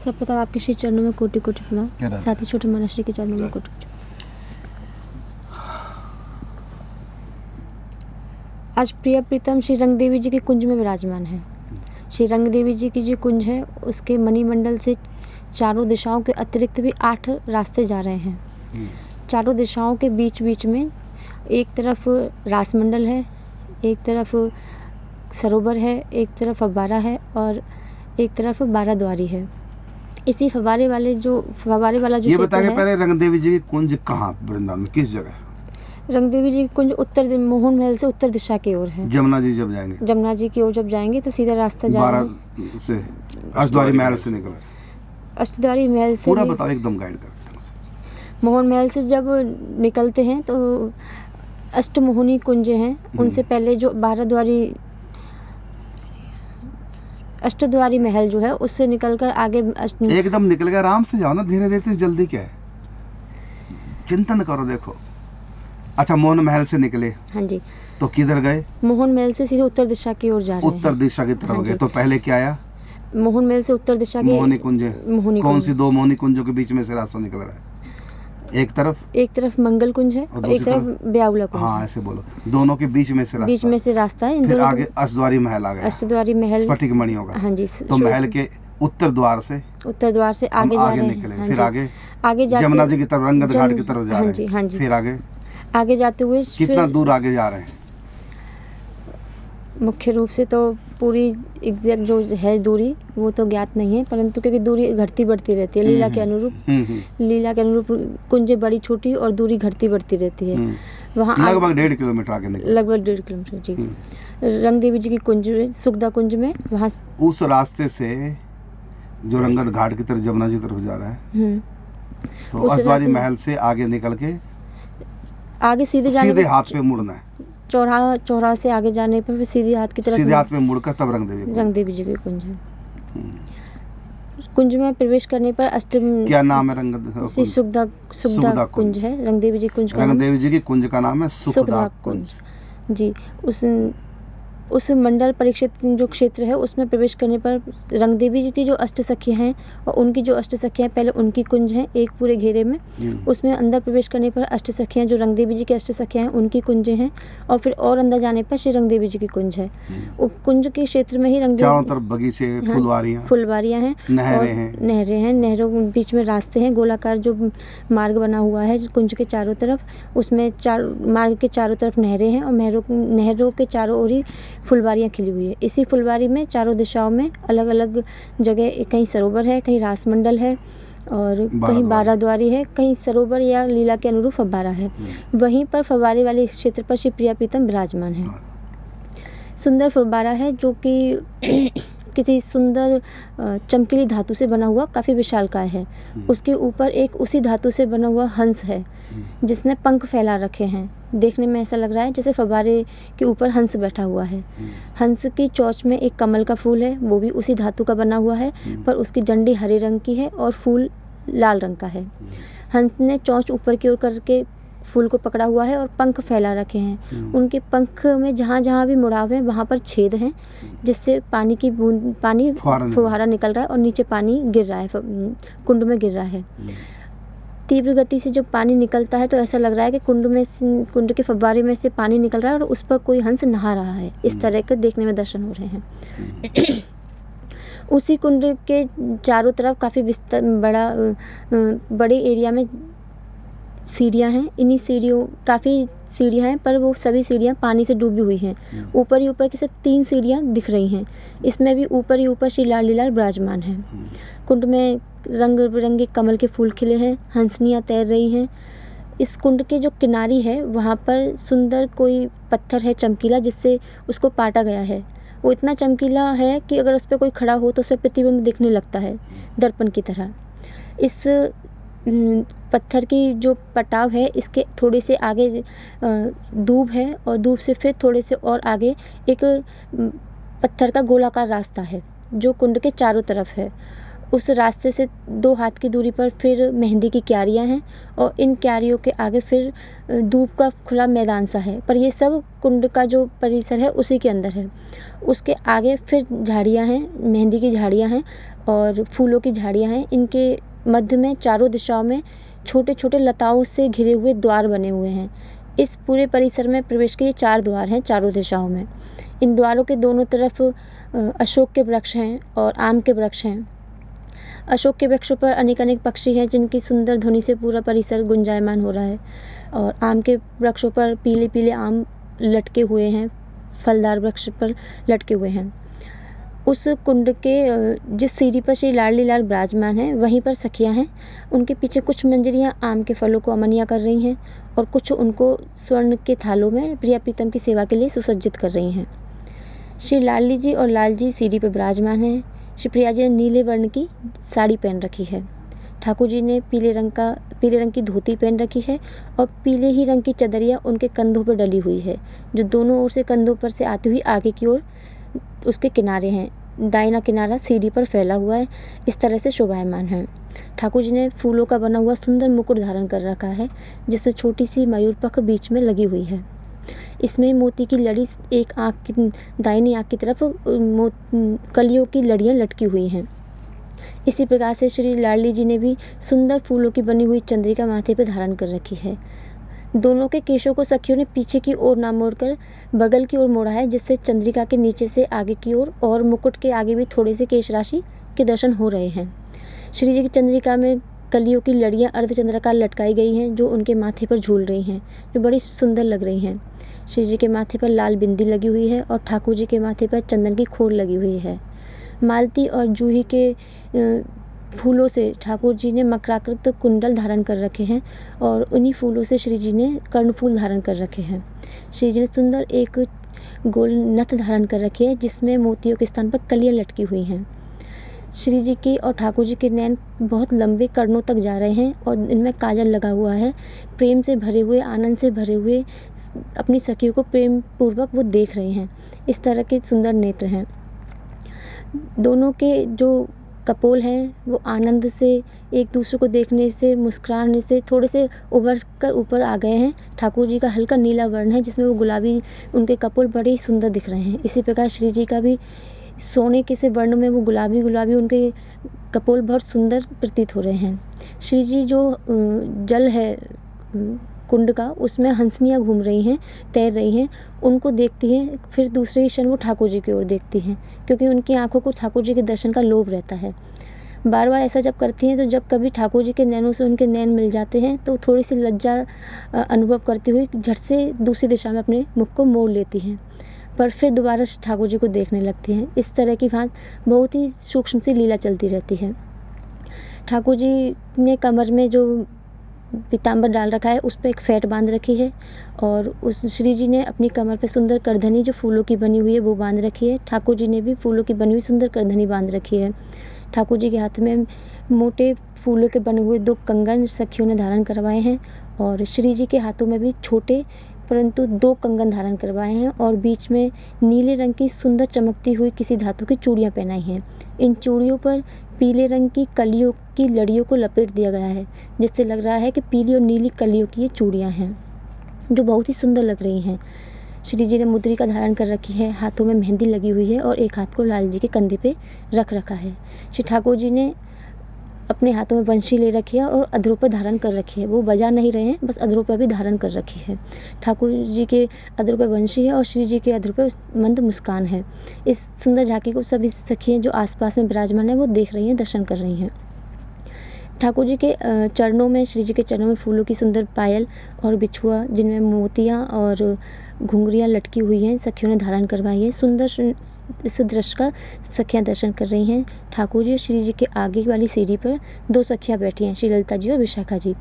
सब पता आपके श्री चरणों में कोटि कोटि प्रणाम, साथ ही छोटे महाराज श्री के चरणों में कोटि कोटि। आज प्रिय प्रीतम श्री रंग देवी जी के कुंज में विराजमान है। श्री रंग देवी जी की जो कुंज है उसके मणिमंडल से चारों दिशाओं के अतिरिक्त भी 8 रास्ते जा रहे हैं। चारों दिशाओं के बीच बीच में एक तरफ रासमंडल है, एक तरफ सरोवर है, एक तरफ फव्वारा है और एक तरफ 12 द्वारी है। इसी फव्वारे वाला जो ये बताइए पहले रंग देवी जी की कुंज कहाँ वृंदावन में किस जगह? रंग देवी जी की कुंज उत्तर मोहन महल से उत्तर दिशा की ओर है। जमुना जी जब जाएंगे, जमुना जी की ओर जब जाएंगे तो सीधा रास्ता जाएगा 12 से अष्टद्वारी महल से निकल, अष्टद्वारी महल से पूरा बताओ एकदम गाइड कर। मोहन महल से जब निकलते हैं तो अष्टमोहनी कुंज हैं, उनसे पहले जो 12 द्वारी अष्टद्वारी महल जो है उससे निकलकर आगे एकदम निकल गया। आराम से जाओ ना, धीरे धीरे, जल्दी क्या है, चिंतन करो। देखो अच्छा, मोहन महल से निकले, हाँ जी, तो किधर गए? मोहन महल से सीधे उत्तर दिशा की ओर जा रहे हैं। उत्तर दिशा की तरफ गए, तो पहले क्या आया? मोहन महल से उत्तर दिशा की मोहनी कुंज। कौन सी 2 मोहनी कुंजों के बीच में से रास्ता निकल रहा है? एक तरफ मंगल कुंज है और एक तरफ ब्याउला कुंज। हाँ, ऐसे बोलो, दोनों के बीच में से रास्ता है। फिर आगे अष्टद्वारी महल आ गया। अष्टद्वारी महल स्फटिक मणि होगा। हाँ जी, तो महल के उत्तर द्वार से आगे निकले, फिर आगे जमुना जी की तरफ, रंगत घाट की तरफ जा रहे हैं। हाँ जी, फिर आगे जाते हुए कितना दूर आगे जा रहे हैं? मुख्य रूप से तो पूरी एग्जैक्ट जो है दूरी वो तो ज्ञात नहीं है, परंतु क्योंकि दूरी घटती बढ़ती रहती है लीला के अनुरूप कुंज बड़ी छोटी और दूरी घटती बढ़ती रहती है। वहाँ लगभग 1.5 किलोमीटर आगे निकले। लगभग 1.5 किलोमीटर जी। रंग देवी जी की कुंज में, सुखदा कुंज में, वहाँ उस रास्ते से जो रंगत घाट की तरफ, जमुना जी तरफ जा रहा है, तो अष्टद्वारी महल से आगे निकल के आगे सीधे हाथ पे मुड़ना है। चौराहा से आगे जाने पर सीधे हाथ की तरफ, सीधे हाथ में मुड़कर तब रंग देवी जी की कुंज है। कुंज में प्रवेश करने पर क्या नाम है? रंग सुखदा कुंज है। रंग देवी जी कुंज, रंग देवी जी की कुंज का नाम है सुखदा कुंज जी। उस मंडल परिक्षेत जो क्षेत्र है उसमें प्रवेश करने पर रंग देवी जी की जो अष्ट सखियाँ हैं और उनकी जो अष्ट सखियाँ पहले उनकी कुंज हैं एक पूरे घेरे में, उसमें अंदर प्रवेश करने पर अष्ट सखियाँ जो रंग देवी जी की अष्ट सखियाँ हैं उनकी कुंजें हैं और फिर और अंदर जाने पर श्री रंग देवी जी की कुंज है। कुंज के क्षेत्र में ही रंग चारों तरफ बगीचे, फुलवारियाँ हैं, नहरें हैं, नहरों के बीच में रास्ते हैं, गोलाकार जो मार्ग बना हुआ है कुंज के चारों तरफ, उसमें मार्ग के चारों तरफ नहरें हैं और नहरों के चारों ओर ही फुलवारियाँ खिली हुई है। इसी फुलवारी में चारों दिशाओं में अलग अलग जगह, कहीं सरोवर है, कहीं रासमंडल है और कहीं 12 द्वारी है, कहीं सरोवर या लीला के अनुरूप फव्वारा है। वहीं पर फव्वारे वाले इस क्षेत्र पर श्री प्रिया प्रीतम विराजमान है। सुंदर फव्वारा है जो कि किसी सुंदर चमकीली धातु से बना हुआ काफ़ी विशालकाय है। उसके ऊपर एक उसी धातु से बना हुआ हंस है जिसने पंख फैला रखे हैं। देखने में ऐसा लग रहा है जैसे फव्वारे के ऊपर हंस बैठा हुआ है। हंस की चोंच में एक कमल का फूल है, वो भी उसी धातु का बना हुआ है, पर उसकी डंडी हरे रंग की है और फूल लाल रंग का है। हंस ने चोंच ऊपर की ओर करके फूल को पकड़ा हुआ है और पंख फैला रखे हैं। उनके पंख में जहाँ जहाँ भी मुड़ाव है वहाँ पर छेद हैं जिससे पानी फुहारा निकल रहा है और नीचे पानी गिर रहा है, कुंड में गिर रहा है। तीव्र गति से जब पानी निकलता है तो ऐसा लग रहा है कि कुंड के फव्वारे में से पानी निकल रहा है और उस पर कोई हंस नहा रहा है। इस तरह के देखने में दर्शन हो रहे हैं। उसी कुंड के चारों तरफ काफ़ी बड़े एरिया में सीढ़ियाँ हैं। इन्हीं काफ़ी सीढ़ियाँ हैं पर वो सभी सीढ़ियाँ पानी से डूबी हुई हैं। ऊपर ही ऊपर की सिर्फ 3 सीढ़ियाँ दिख रही हैं। इसमें भी ऊपर ही ऊपर श्री लालीलाल विराजमान हैं। कुंड में रंग बिरंगे कमल के फूल खिले हैं, हंसनियाँ तैर रही हैं। इस कुंड के जो किनारी है वहाँ पर सुंदर कोई पत्थर है चमकीला जिससे उसको पाटा गया है। वो इतना चमकीला है कि अगर उस पर कोई खड़ा हो तो उस पर प्रतिबिंब दिखने लगता है दर्पण की तरह। इस पत्थर की जो पटाव है इसके थोड़े से आगे दूब है और दूब से फिर थोड़े से और आगे एक पत्थर का गोलाकार रास्ता है जो कुंड के चारों तरफ है उस रास्ते से 2 हाथ की दूरी पर फिर मेहंदी की क्यारियाँ हैं और इन क्यारियों के आगे फिर धूप का खुला मैदान सा है, पर ये सब कुंड का जो परिसर है उसी के अंदर है। उसके आगे फिर झाड़ियाँ हैं, मेहंदी की झाड़ियाँ हैं और फूलों की झाड़ियाँ हैं। इनके मध्य में चारों दिशाओं में छोटे छोटे लताओं से घिरे हुए द्वार बने हुए हैं। इस पूरे परिसर में प्रवेश के ये 4 द्वार हैं चारों दिशाओं में। इन द्वारों के दोनों तरफ अशोक के वृक्ष हैं और आम के वृक्ष हैं। अशोक के वृक्षों पर अनेक अनेक पक्षी हैं जिनकी सुंदर ध्वनि से पूरा परिसर गुंजायमान हो रहा है और आम के वृक्षों पर पीले पीले आम लटके हुए हैं, फलदार वृक्ष पर लटके हुए हैं। उस कुंड के जिस सीढ़ी पर श्री लाडली लाल विराजमान हैं वहीं पर सखियां हैं। उनके पीछे कुछ मंजरियां आम के फलों को अमनिया कर रही हैं और कुछ उनको स्वर्ण के थालों में प्रिया प्रीतम की सेवा के लिए सुसज्जित कर रही हैं। श्री लाडली जी और लाल जी सीढ़ी पर विराजमान हैं। श्री प्रिया जी ने नीले वर्ण की साड़ी पहन रखी है। ठाकुर जी ने पीले रंग की धोती पहन रखी है और पीले ही रंग की चदरिया उनके कंधों पर डली हुई है, जो दोनों ओर से कंधों पर से आती हुई आगे की ओर उसके किनारे हैं। दाहिना किनारा सीढ़ी पर फैला हुआ है, इस तरह से शोभायमान है। ठाकुर जी ने फूलों का बना हुआ सुंदर मुकुट धारण कर रखा है, जिसमें छोटी सी मयूर पंख बीच में लगी हुई है। इसमें मोती की लड़ी एक आँख की दाहिनी आँख की तरफ कलियों की लड़ियाँ लटकी हुई हैं। इसी प्रकार से श्री लाडली जी ने भी सुंदर फूलों की बनी हुई चंद्रिका माथे पर धारण कर रखी है। दोनों के केशों को सखियों ने पीछे की ओर ना मोड़कर बगल की ओर मोड़ा है, जिससे चंद्रिका के नीचे से आगे की ओर और मुकुट के आगे भी थोड़े से केश राशि के दर्शन हो रहे हैं। श्री जी की चंद्रिका में कलियों की लड़ियाँ अर्धचंद्राकार लटकाई गई हैं, जो उनके माथे पर झूल रही हैं, जो बड़ी सुंदर लग रही हैं। श्री जी के माथे पर लाल बिंदी लगी हुई है और ठाकुर जी के माथे पर चंदन की खोल लगी हुई है। मालती और जूही के फूलों से ठाकुर जी ने मकराकृत कुंडल धारण कर रखे हैं और उन्हीं फूलों से श्री जी ने कर्णफूल धारण कर रखे हैं। श्री जी ने सुंदर एक गोल नथ धारण कर रखी है, जिसमें मोतियों के स्थान पर कलियां लटकी हुई हैं। श्री जी की और ठाकुर जी के नैन बहुत लंबे कर्णों तक जा रहे हैं और इनमें काजल लगा हुआ है। प्रेम से भरे हुए, आनंद से भरे हुए अपनी सखियों को प्रेम पूर्वक वो देख रहे हैं। इस तरह के सुंदर नेत्र हैं। दोनों के जो कपोल हैं वो आनंद से एक दूसरे को देखने से, मुस्कुराने से थोड़े से उभर कर ऊपर आ गए हैं। ठाकुर जी का हल्का नीला वर्ण है, जिसमें वो गुलाबी, उनके कपोल बड़े ही सुंदर दिख रहे हैं। इसी प्रकार श्री जी का भी सोने के से वर्ण में वो गुलाबी उनके कपोल बहुत सुंदर प्रतीत हो रहे हैं। श्री जी जो जल है कुंड का, उसमें हंसनियाँ घूम रही हैं, तैर रही हैं। उनको देखती हैं, फिर दूसरे ही क्षण वो ठाकुर जी की ओर देखती हैं, क्योंकि उनकी आंखों को ठाकुर जी के दर्शन का लोभ रहता है। बार बार ऐसा जब करती हैं तो जब कभी ठाकुर जी के नैनों से उनके नैन मिल जाते हैं तो थोड़ी सी लज्जा अनुभव करती हुई झट से दूसरी दिशा में अपने मुख को मोड़ लेती हैं, पर फिर दोबारा से ठाकुर जी को देखने लगती हैं। इस तरह की बात बहुत ही सूक्ष्म सी लीला चलती रहती है। ठाकुर जी ने कमर में जो पीताम्बर डाल रखा है उस पर एक फेंट बांध रखी है और उस श्री जी ने अपनी कमर पे सुंदर करधनी जो फूलों की बनी हुई है वो बांध रखी है। ठाकुर जी ने भी फूलों की बनी हुई सुंदर करधनी बांध रखी है। ठाकुर जी के हाथ में मोटे फूलों के बने हुए 2 कंगन सखियों ने धारण करवाए हैं और श्री जी के हाथों में भी छोटे परंतु 2 कंगन धारण करवाए हैं और बीच में नीले रंग की सुंदर चमकती हुई किसी धातु की चूड़ियाँ पहनाई हैं। इन चूड़ियों पर पीले रंग की कलियों की लड़ियों को लपेट दिया गया है, जिससे लग रहा है कि पीली और नीली कलियों की ये चूड़ियाँ हैं, जो बहुत ही सुंदर लग रही हैं। श्री जी ने मुद्रिका धारण कर रखी है, हाथों में मेहंदी लगी हुई है और एक हाथ को लाल जी के कंधे पे रख रखा है। श्री ठाकुर जी ने अपने हाथों में बंशी ले रखी है और अधरों पर धारण कर रखी है। वो बजा नहीं रहे हैं, बस अधरों पर भी धारण कर रखी है। ठाकुर जी के अधरों पर बंशी है और श्री जी के अधरों पर मंद मुस्कान है। इस सुंदर झांकी को सभी सखियाँ जो आसपास में विराजमान है वो देख रही हैं, दर्शन कर रही हैं। ठाकुर जी के चरणों में, श्री जी के चरणों में फूलों की सुंदर पायल और बिछुआ जिनमें मोतियाँ और घुंघरियाँ लटकी हुई हैं सखियों ने धारण करवाई है। सुंदर इस दृश्य का सखियाँ दर्शन कर रही हैं। ठाकुर जी और श्री जी के आगे वाली सीढ़ी पर 2 सखियाँ बैठी हैं, श्री ललिता जी और विशाखा जी,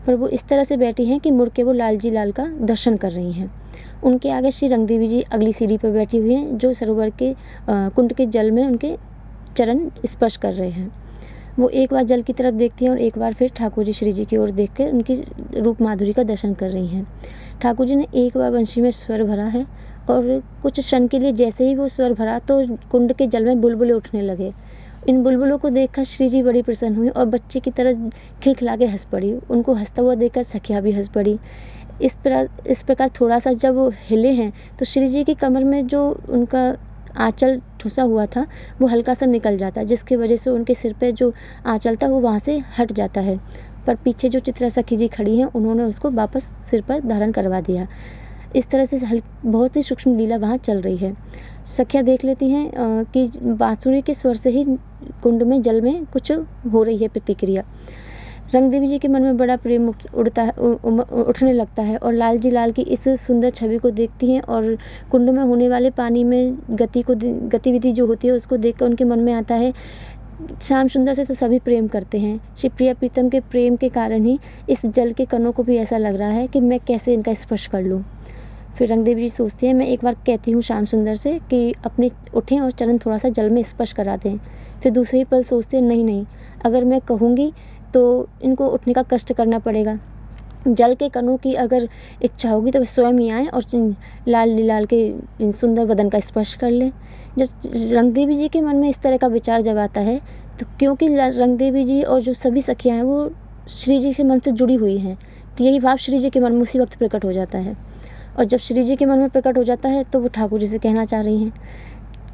पर वो इस तरह से बैठी हैं कि मुड़ के वो लाल जी लाल का दर्शन कर रही हैं। उनके आगे श्री रंगदेवी जी अगली सीढ़ी पर बैठी हुई हैं, जो सरोवर के कुंड के जल में उनके चरण स्पर्श कर रहे हैं। वो एक बार जल की तरफ देखती हैं और एक बार फिर ठाकुर जी श्री जी की ओर देखकर उनकी रूप माधुरी का दर्शन कर रही हैं। ठाकुर जी ने एक बार बंशी में स्वर भरा है और कुछ क्षण के लिए जैसे ही वो स्वर भरा तो कुंड के जल में बुलबुले उठने लगे इन बुलबुलों को देखकर श्री जी बड़ी प्रसन्न हुई और बच्चे की तरह खिलखिला के हंस पड़ी। उनको हंसता हुआ देखकर सखिया भी हंस पड़ी। इस प्रकार थोड़ा सा जब वो हिले हैं तो श्री जी की कमर में जो उनका आंचल ठुसा हुआ था वो हल्का सा निकल जाता है, जिसकी वजह से उनके सिर पे जो आंचल था वो वहाँ से हट जाता है। पर पीछे जो चित्रा सखी जी खड़ी हैं उन्होंने उसको वापस सिर पर धारण करवा दिया। इस तरह से बहुत ही सूक्ष्म लीला वहाँ चल रही है। सखियाँ देख लेती हैं कि बांसुरी के स्वर से ही कुंड में जल में कुछ हो रही है प्रतिक्रिया। रंग देवी जी के मन में बड़ा प्रेम उठने लगता है और लाल जी लाल की इस सुंदर छवि को देखती हैं और कुंड में होने वाले पानी में गतिविधि जो होती है उसको देखकर उनके मन में आता है श्याम सुंदर से तो सभी प्रेम करते हैं, श्री प्रिया प्रीतम के प्रेम के कारण ही इस जल के कणों को भी ऐसा लग रहा है कि मैं कैसे इनका स्पर्श कर लूँ। फिर रंग देवी जी सोचती हैं, मैं एक बार कहती हूँ श्याम सुंदर से कि अपने उठें और चरण थोड़ा सा जल में स्पर्श करा दें। फिर दूसरे ही पल सोचते हैं नहीं, अगर मैं कहूँगी तो इनको उठने का कष्ट करना पड़ेगा। जल के कणों की अगर इच्छा होगी तो वे स्वयं ही आएँ और लाल के सुंदर बदन का स्पर्श कर लें। जब रंग देवी जी के मन में इस तरह का विचार जब आता है तो क्योंकि रंग देवी जी और जो सभी सखियाँ हैं वो श्री जी के मन से जुड़ी हुई हैं, तो यही भाव श्री जी के मन में उसी वक्त प्रकट हो जाता है। और जब श्री जी के मन में प्रकट हो जाता है तो वो ठाकुर जी से कहना चाह रही हैं,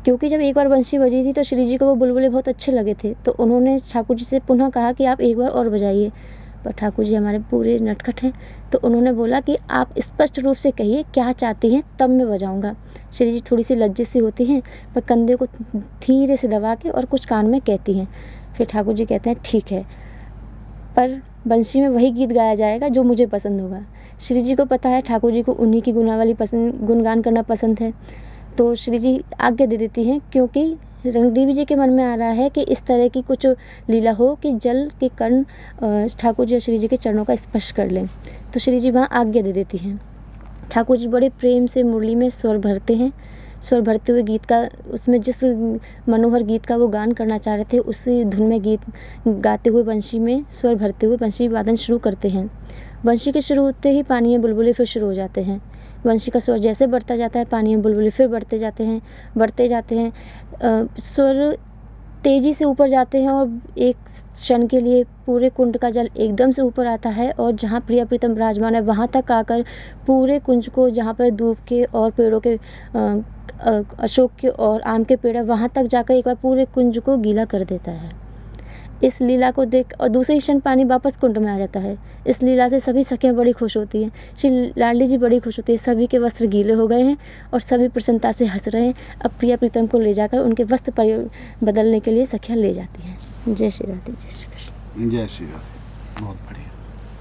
क्योंकि जब एक बार बंशी बजी थी तो श्री जी को वो बुलबुले बहुत अच्छे लगे थे, तो उन्होंने ठाकुर जी से पुनः कहा कि आप एक बार और बजाइए। पर ठाकुर जी हमारे पूरे नटखट हैं, तो उन्होंने बोला कि आप स्पष्ट रूप से कहिए क्या चाहती हैं, तब मैं बजाऊंगा। श्री जी थोड़ी सी लज्जित सी होती हैं, पर कंधे को धीरे से दबा के और कुछ कान में कहती हैं। फिर ठाकुर जी कहते हैं ठीक है, पर बंशी में वही गीत गाया जाएगा जो मुझे पसंद होगा। श्री जी को पता है ठाकुर जी को उन्हीं की गुनावाली गुणगान करना पसंद है, तो श्री जी आज्ञा दे देती हैं, क्योंकि रंग देवी जी के मन में आ रहा है कि इस तरह की कुछ लीला हो कि जल के कण ठाकुर जी और श्री जी के चरणों का स्पर्श कर लें। तो श्री जी वहाँ आज्ञा दे देती हैं। ठाकुर जी बड़े प्रेम से मुरली में स्वर भरते हैं। स्वर भरते हुए गीत का, उसमें जिस मनोहर गीत का वो गान करना चाह रहे थे उसी धुन में गीत गाते हुए बंशी में स्वर भरते हुए बंशी वादन शुरू करते हैं। बंशी के शुरू होते ही पानी में बुलबुले फिर शुरू हो जाते हैं। बंशी का स्वर जैसे बढ़ता जाता है पानी में बुलबुले फिर बढ़ते जाते हैं। स्वर तेज़ी से ऊपर जाते हैं और एक क्षण के लिए पूरे कुंड का जल एकदम से ऊपर आता है और जहाँ प्रिया प्रीतम विराजमान है वहाँ तक आकर पूरे कुंज को, जहाँ पर दूब के और पेड़ों के अशोक के और आम के पेड़ है वहाँ तक जाकर एक बार पूरे कुंज को गीला कर देता है। इस लीला को देख और दूसरे क्षण पानी वापस कुंड में आ जाता है। इस लीला से सभी सखियाँ बड़ी खुश होती हैं। श्री लाडली जी बड़ी खुश होती है। सभी के वस्त्र गीले हो गए हैं और सभी प्रसन्नता से हंस रहे हैं। अब प्रिया प्रीतम को ले जाकर उनके वस्त्र बदलने के लिए सखियाँ ले जाती हैं। जय श्री राधे, जय श्री कृष्ण। जय श्री राधे। बहुत बढ़िया।